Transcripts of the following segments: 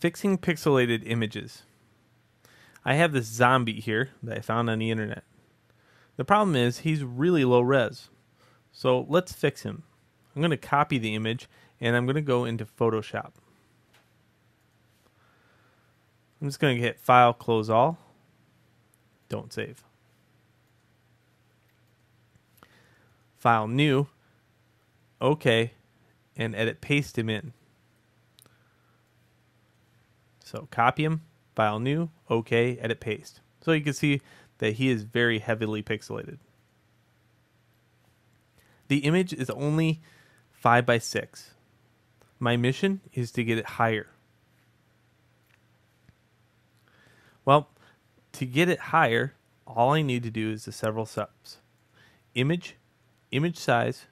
Fixing pixelated images. I have this zombie here that I found on the internet. The problem is he's really low res. So let's fix him. I'm going to copy the image and I'm going to go into Photoshop. I'm just going to hit File, Close All. Don't save. File, New. OK. And edit, paste him in. So copy him, File, New, OK, edit, paste. So you can see that he is very heavily pixelated. The image is only 5 by 6. My mission is to get it higher. Well, to get it higher, all I need to do is the several steps. Image, image size,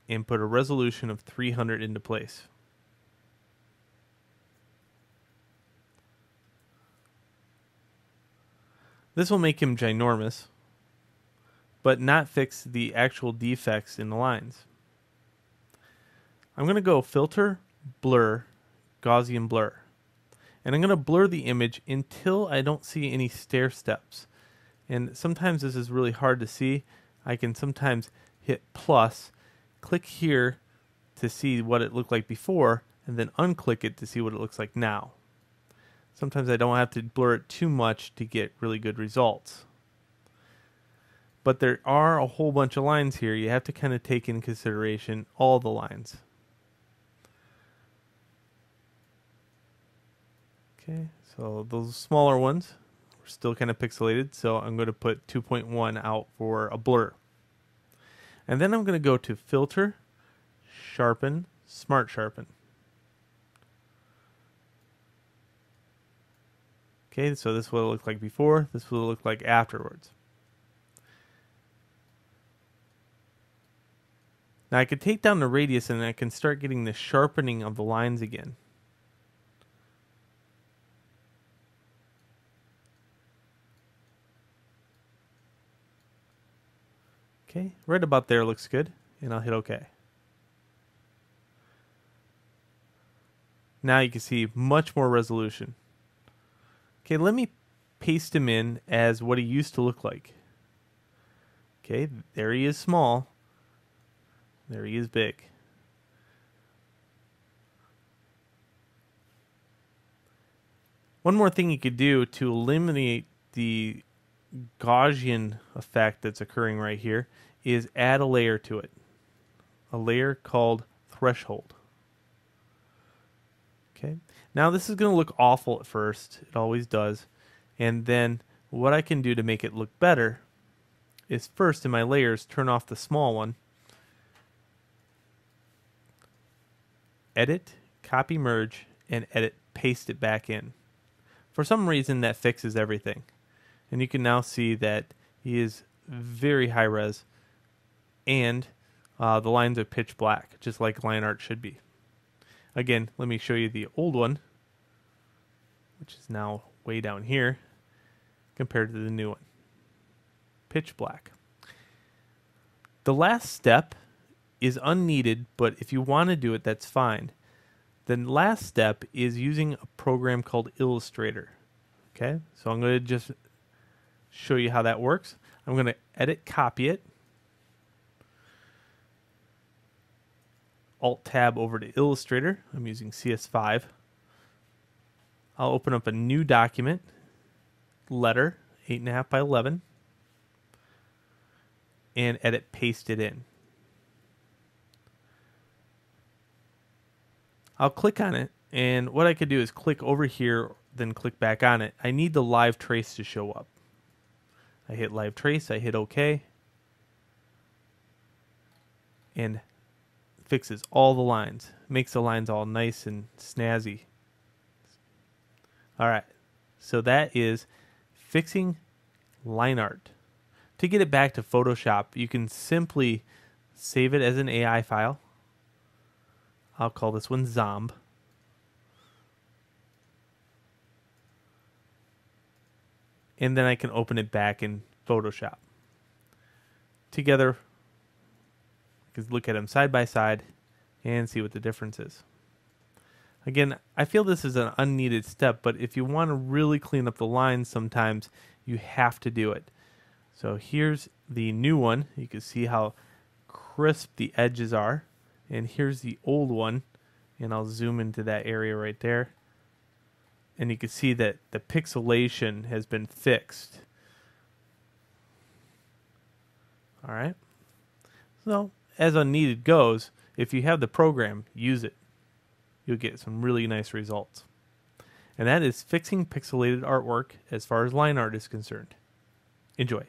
and put a resolution of 300 into place. This will make him ginormous, but not fix the actual defects in the lines. I'm going to go Filter, Blur, Gaussian Blur. And I'm going to blur the image until I don't see any stair steps. And sometimes this is really hard to see. I can sometimes hit plus, click here to see what it looked like before, and then unclick it to see what it looks like now. Sometimes I don't have to blur it too much to get really good results. But there are a whole bunch of lines here. You have to kind of take in consideration all the lines. Okay, so those smaller ones are still kind of pixelated, so I'm going to put 2.1 out for a blur. And then I'm going to go to Filter, Sharpen, Smart Sharpen. Okay, so this is what it looked like before, this is what it looked like afterwards. Now I could take down the radius and I can start getting the sharpening of the lines again. Okay, right about there looks good, and I'll hit OK. Now you can see much more resolution. Okay, let me paste him in as what he used to look like. Okay, there he is small. There he is big. One more thing you could do to eliminate the Gaussian effect that's occurring right here is add a layer to it. A layer called Threshold. Okay. Now this is going to look awful at first. It always does. And then what I can do to make it look better is first in my layers turn off the small one. Edit, copy, merge, and edit, paste it back in. For some reason that fixes everything. And you can now see that he is very high res and the lines are pitch black, just like line art should be. Again, let me show you the old one, which is now way down here compared to the new one. Pitch black. The last step is unneeded, but if you want to do it, that's fine. The last step is using a program called Illustrator. Okay, so I'm going to just show you how that works. I'm going to edit, copy it. Alt-tab over to Illustrator. I'm using CS5. I'll open up a new document. Letter, 8.5 by 11. And edit, paste it in. I'll click on it, and what I could do is click over here, then click back on it. I need the live trace to show up. I hit live trace, I hit OK, and fixes all the lines. Makes the lines all nice and snazzy. Alright, so that is fixing line art. To get it back to Photoshop, you can simply save it as an AI file. I'll call this one Zomb. And then I can open it back in Photoshop. Together, I can look at them side by side and see what the difference is. Again, I feel this is an unneeded step, but if you want to really clean up the lines sometimes, you have to do it. So here's the new one. You can see how crisp the edges are. And here's the old one. And I'll zoom into that area right there. And you can see that the pixelation has been fixed. All right. So as unneeded goes, if you have the program, use it. You'll get some really nice results. And that is fixing pixelated artwork as far as line art is concerned. Enjoy.